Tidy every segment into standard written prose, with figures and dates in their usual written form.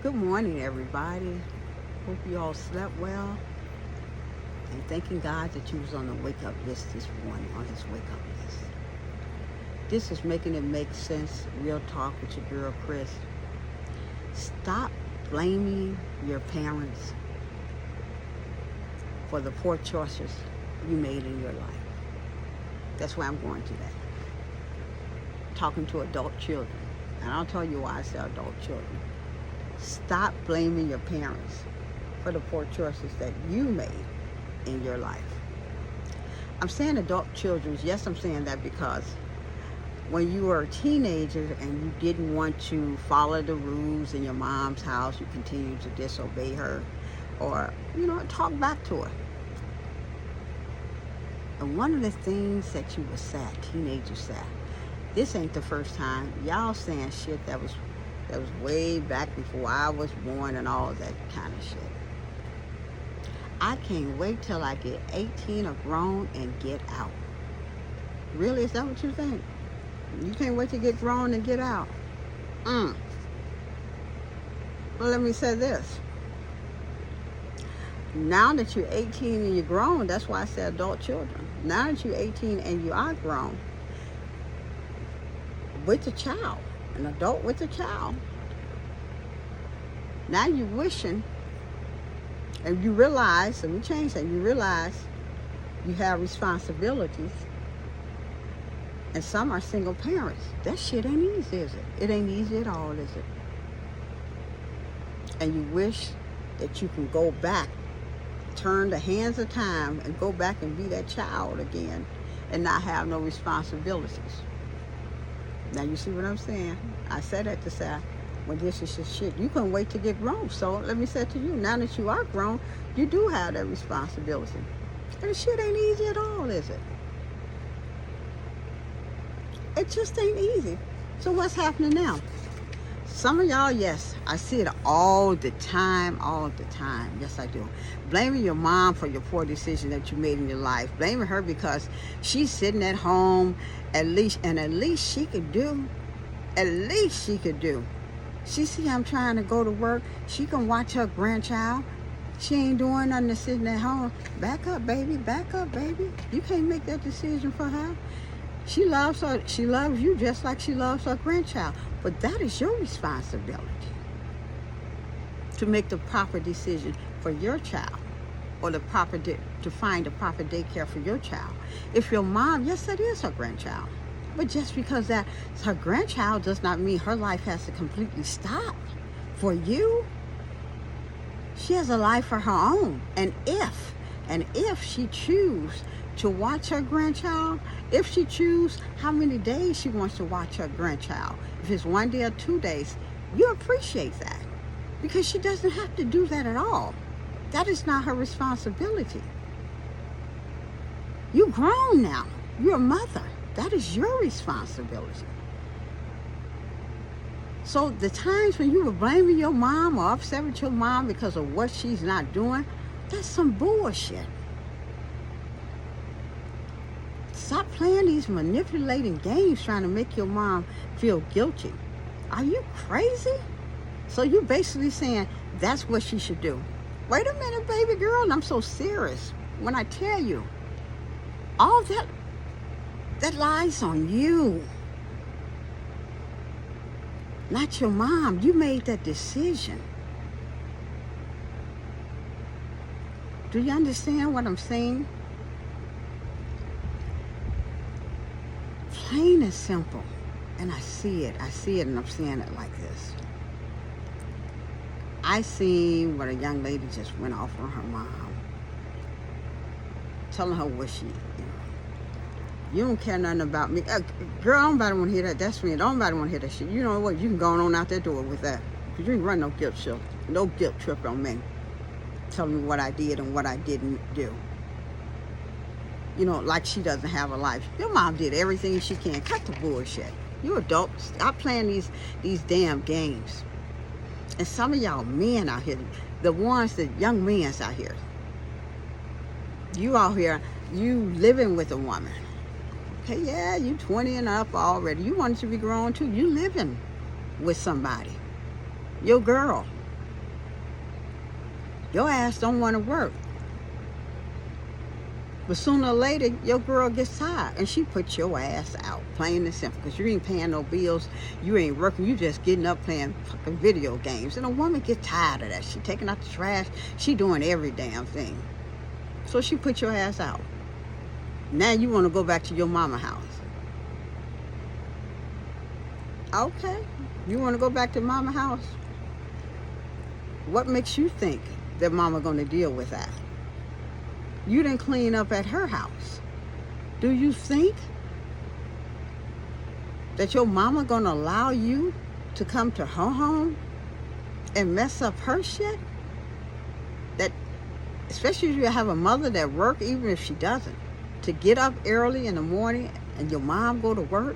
Good morning, everybody. Hope you all slept well. And thanking God that you was on the wake up list this morning, on His wake up list. This is making it make sense. Real talk with your girl, Chris. Stop blaming your parents for the poor choices you made in your life. That's where I'm going today. Talking to adult children. And I'll tell you why I say adult children. Stop blaming your parents for the poor choices that you made in your life. I'm saying adult children. Yes, I'm saying that because when you were a teenager and you didn't want to follow the rules in your mom's house, you continued to disobey her or, talk back to her. And one of the things that you were sad, teenagers said, this ain't the first time y'all saying shit that was way back before I was born and all that kind of shit. I can't wait till I get 18 or grown and get out. Really? Is that what you think? You can't wait to get grown and get out? Well, let me say this. Now that you're 18 and you're grown, that's why I say adult children. Now that you're 18 and you are grown, with a child, an adult with a child, now you're wishing, and you realize, let me change that, you realize you have responsibilities, and some are single parents. That shit ain't easy, is it? It ain't easy at all, is it? And you wish that you can go back, turn the hands of time and go back and be that child again and not have no responsibilities. Now you see what I'm saying? I said that to say, when this is just shit, you couldn't wait to get grown. So let me say to you, now that you are grown, you do have that responsibility. And the shit ain't easy at all, is it? It just ain't easy. So what's happening now? Some of y'all, yes, I see it all the time. Yes, I do. Blaming your mom for your poor decision that you made in your life. Blaming her because she's sitting at home, at least she could do. She see I'm trying to go to work. She can watch her grandchild. She ain't doing nothing to sitting at home. Back up, baby. You can't make that decision for her. She loves her. She loves you just like she loves her grandchild. But that is your responsibility to make the proper decision for your child, or to find the proper daycare for your child. If your mom, yes, that is her grandchild, but just because that's her grandchild does not mean her life has to completely stop for you. She has a life of her own, and if she chooses to watch her grandchild, if she chooses how many days she wants to watch her grandchild, if it's 1 day or 2 days, you appreciate that, because she doesn't have to do that at all. That is not her responsibility. You're grown now. You're a mother. That is your responsibility. So the times when you were blaming your mom or upset with your mom because of what she's not doing, that's some bullshit. Stop playing these manipulating games trying to make your mom feel guilty. Are you crazy? So you're basically saying that's what she should do. Wait a minute, baby girl, and I'm so serious when I tell you, all that lies on you, not your mom. You made that decision. Do you understand what I'm saying? Plain and simple. And I see it, and I'm saying it like this. I seen when a young lady just went off on her mom, telling her what you don't care nothing about me. Girl, I don't nobody want to hear that. That's me. Don't nobody want to hear that shit. You know what? You can go on out that door with that. Because you ain't run no guilt trip on me. Telling me what I did and what I didn't do. Like she doesn't have a life. Your mom did everything she can. Cut the bullshit. You adults, stop playing these damn games. And some of y'all men out here, the young men out here, you out here, you living with a woman. Okay, yeah, you 20 and up already. You wanted to be grown too. You living with somebody. Your girl. Your ass don't want to work. But sooner or later, your girl gets tired and she puts your ass out, plain and simple. Because you ain't paying no bills, you ain't working, you just getting up playing fucking video games. And a woman gets tired of that. She taking out the trash, she doing every damn thing. So she put your ass out. Now you want to go back to your mama house. Okay, you want to go back to mama house? What makes you think that mama going to deal with that? You didn't clean up at her house. Do you think that your mama gonna allow you to come to her home and mess up her shit? That, especially if you have a mother that work, even if she doesn't, to get up early in the morning and your mom go to work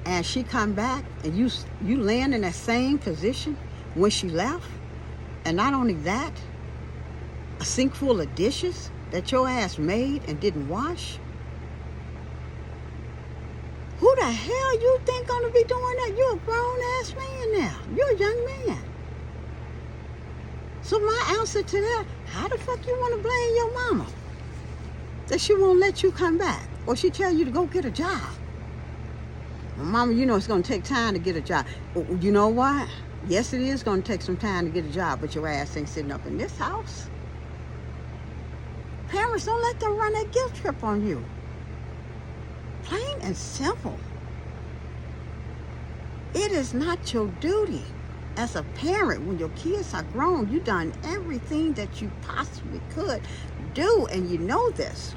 and she come back and you land in that same position when she left. And not only that, a sink full of dishes that your ass made and didn't wash? Who the hell you think gonna be doing that? You're a grown ass man now. You're a young man. So my answer to that, how the fuck you wanna blame your mama? That she won't let you come back. Or she tell you to go get a job. Well, mama, you know it's gonna take time to get a job. You know what? Yes, it is gonna take some time to get a job, but your ass ain't sitting up in this house. Parents, don't let them run that guilt trip on you. Plain and simple. It is not your duty as a parent when your kids are grown. You done everything that you possibly could do, and you know this.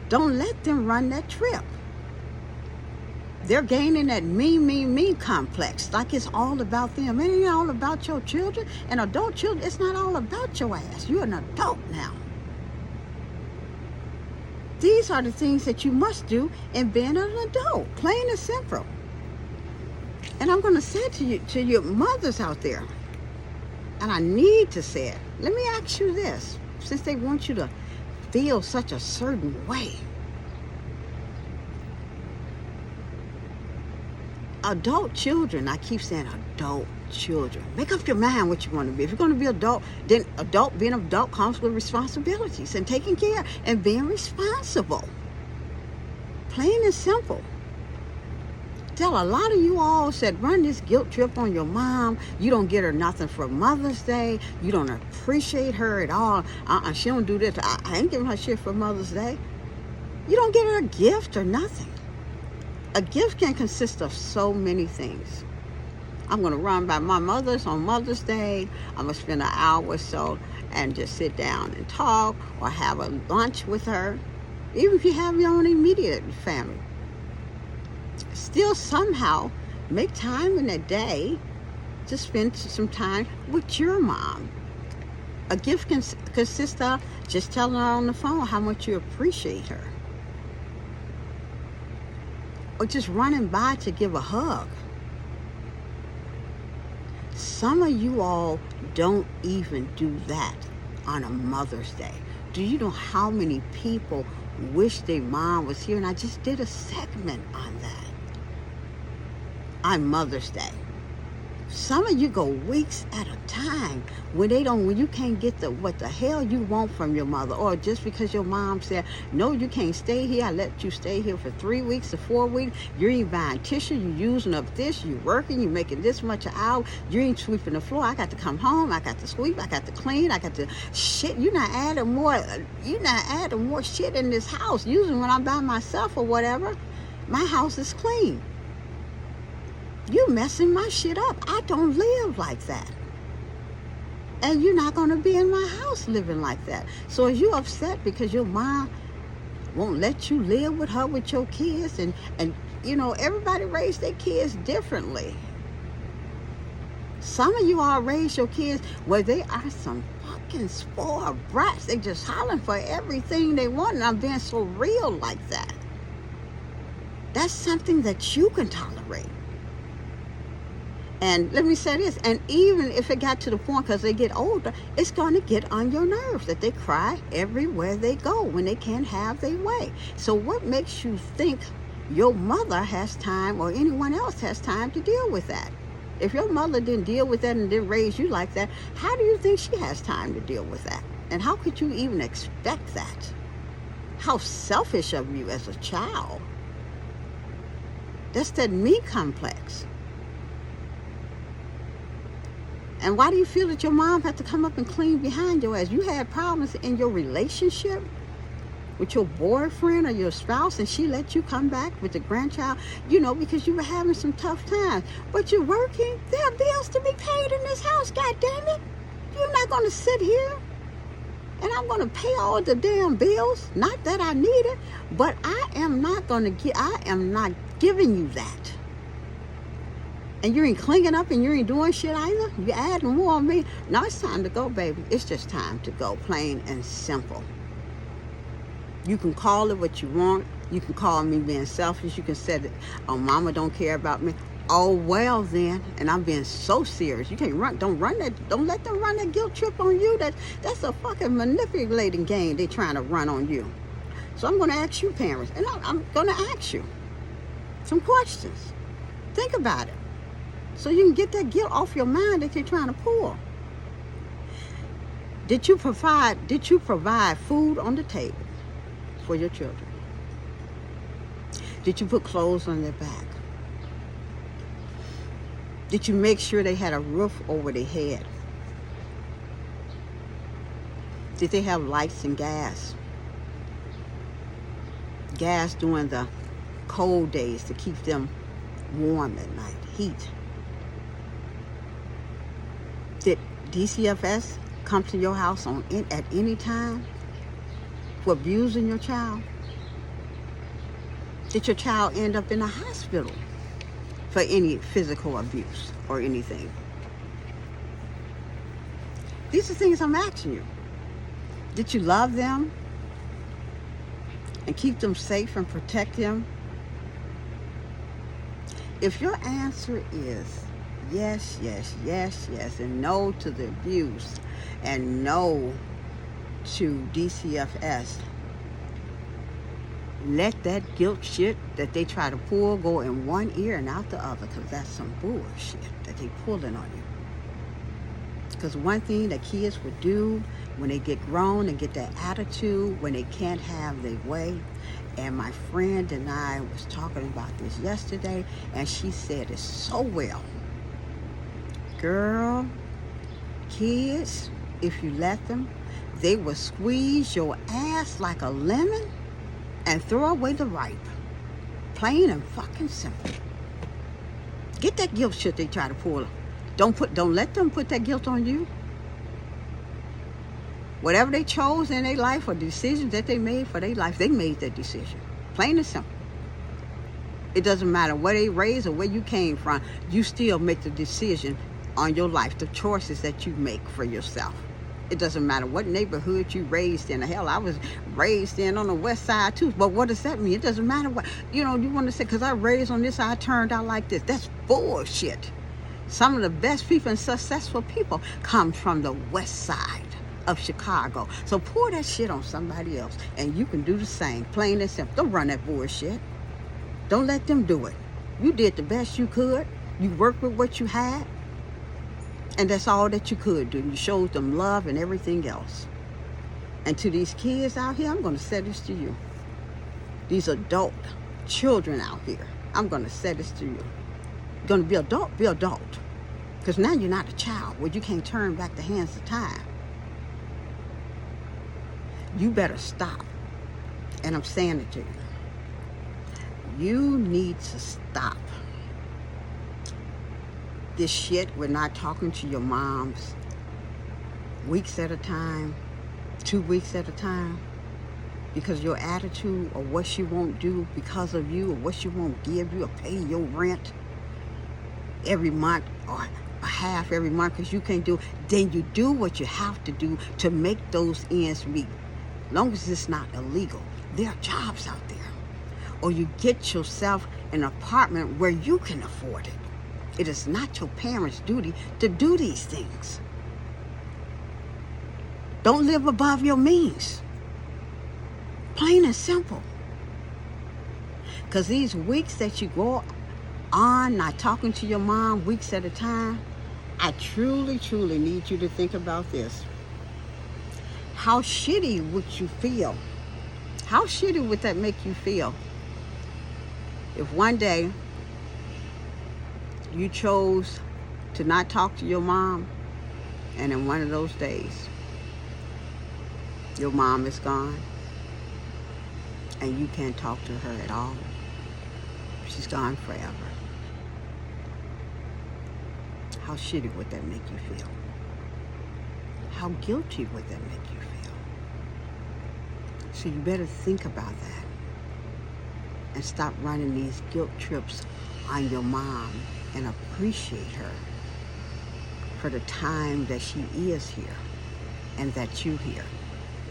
Don't let them run that trip. They're gaining that me complex, like it's all about them. It ain't all about your children and adult children. It's not all about your ass. You're an adult now. These are the things that you must do in being an adult, plain and simple. And I'm going to say to your mothers out there, and I need to say it. Let me ask you this, since they want you to feel such a certain way. Adult children, I keep saying adult children. Make up your mind what you want to be. If you're going to be adult, then being an adult comes with responsibilities and taking care and being responsible. Plain and simple. Tell a lot of you all said run this guilt trip on your mom. You don't get her nothing for Mother's Day. You don't appreciate her at all. She don't do this. I ain't giving her shit for Mother's Day. You don't get her a gift or nothing. A gift can consist of so many things. I'm going to run by my mother's on Mother's Day. I'm going to spend an hour or so and just sit down and talk or have a lunch with her. Even if you have your own immediate family. Still somehow make time in the day to spend some time with your mom. A gift can consist of just telling her on the phone how much you appreciate her. Or just running by to give a hug. Some of you all don't even do that on a Mother's Day. Do you know how many people wish their mom was here? And I just did a segment on that. On Mother's Day. Some of you go weeks at a time when you can't get what the hell you want from your mother, or just because your mom said, no, you can't stay here. I let you stay here for 3 weeks or 4 weeks. You ain't buying tissue. You using up this. You working. You making this much an hour. You ain't sweeping the floor. I got to come home. I got to sweep. I got to clean. I got to shit. You're not adding more shit in this house. Usually when I'm by myself or whatever, my house is clean. You messing my shit up. I don't live like that. And you're not going to be in my house living like that. So are you upset because your mom won't let you live with her, with your kids? And you know, everybody raised their kids differently. Some of you all raise your kids where they are some fucking spoiled brats. They just hollering for everything they want. And I'm being so real like that. That's something that you can tolerate. And let me say this, and even if it got to the point, because they get older, it's going to get on your nerves that they cry everywhere they go when they can't have their way. So what makes you think your mother has time or anyone else has time to deal with that? If your mother didn't deal with that and didn't raise you like that, how do you think she has time to deal with that? And how could you even expect that? How selfish of you as a child. That's that me complex. And why do you feel that your mom had to come up and clean behind your ass? You had problems in your relationship with your boyfriend or your spouse, and she let you come back with the grandchild, because you were having some tough times. But you're working. There are bills to be paid in this house, God damn it. You're not going to sit here and I'm going to pay all the damn bills. Not that I need it, but I am not giving you that. And you ain't cleaning up and you ain't doing shit either. You're adding more on me. Now it's time to go, baby. It's just time to go, plain and simple. You can call it what you want. You can call me being selfish. You can say that, oh, mama don't care about me. Oh, well then. And I'm being so serious. You can't don't let them run that guilt trip on you. That's a fucking manipulating game they're trying to run on you. So I'm going to ask you parents, and I'm going to ask you some questions. Think about it. So you can get that guilt off your mind that you're trying to pull. Did you provide food on the table for your children? Did you put clothes on their back? Did you make sure they had a roof over their head? Did they have lights and gas? Gas during the cold days to keep them warm at night, heat. Did DCFS come to your house at any time for abusing your child? Did your child end up in a hospital for any physical abuse or anything? These are things I'm asking you. Did you love them and keep them safe and protect them? If your answer is yes, yes, yes, yes, and no to the abuse and no to DCFS, let that guilt shit that they try to pull go in one ear and out the other, because that's some bullshit that they pulling on you. Because one thing that kids would do when they get grown and get that attitude, when they can't have their way, and my friend and I was talking about this yesterday, and she said it so well. Girl, kids, if you let them, they will squeeze your ass like a lemon and throw away the ripe. Plain and fucking simple. Get that guilt shit they try to pull. Don't let them put that guilt on you. Whatever they chose in their life or decisions that they made for their life, they made that decision. Plain and simple. It doesn't matter where they raised or where you came from, you still make the decision on your life, the choices that you make for yourself. It doesn't matter what neighborhood you raised in. Hell, I was raised in on the west side too. But what does that mean? It doesn't matter what, you want to say, because I raised on this side, I turned out like this. That's bullshit. Some of the best people and successful people come from the west side of Chicago. So pour that shit on somebody else and you can do the same. Plain and simple. Don't run that bullshit. Don't let them do it. You did the best you could. You worked with what you had. And that's all that you could do. You showed them love and everything else. And to these kids out here, I'm going to say this to you. These adult children out here, I'm going to say this to you. You're going to be adult, be adult. Because now you're not a child where you can't turn back the hands of time. You better stop. And I'm saying it to you. You need to stop this shit. We're not talking to your moms weeks at a time, 2 weeks at a time, because your attitude or what she won't do because of you, or what she won't give you or pay your rent every month or a half every month because you can't do, then you do what you have to do to make those ends meet. Long as it's not illegal. There are jobs out there. Or you get yourself an apartment where you can afford it. It is not your parents' duty to do these things. Don't live above your means. Plain and simple. Because these weeks that you go on not talking to your mom weeks at a time, I truly, truly need you to think about this. How shitty would you feel? How shitty would that make you feel if one day you chose to not talk to your mom, and in one of those days, your mom is gone and you can't talk to her at all? She's gone forever. How shitty would that make you feel? How guilty would that make you feel? So you better think about that and stop running these guilt trips on your mom and appreciate her for the time that she is here and that you're here.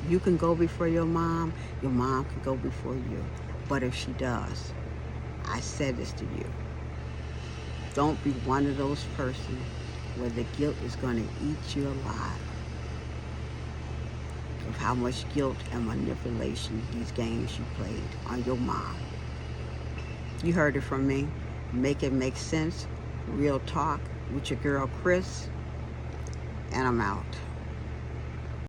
You can go before your mom can go before you. But if she does, I said this to you, don't be one of those persons where the guilt is going to eat you alive of how much guilt and manipulation these games you played on your mom. You heard it from me. Make it make sense. Real talk with your girl Chris. And I'm out.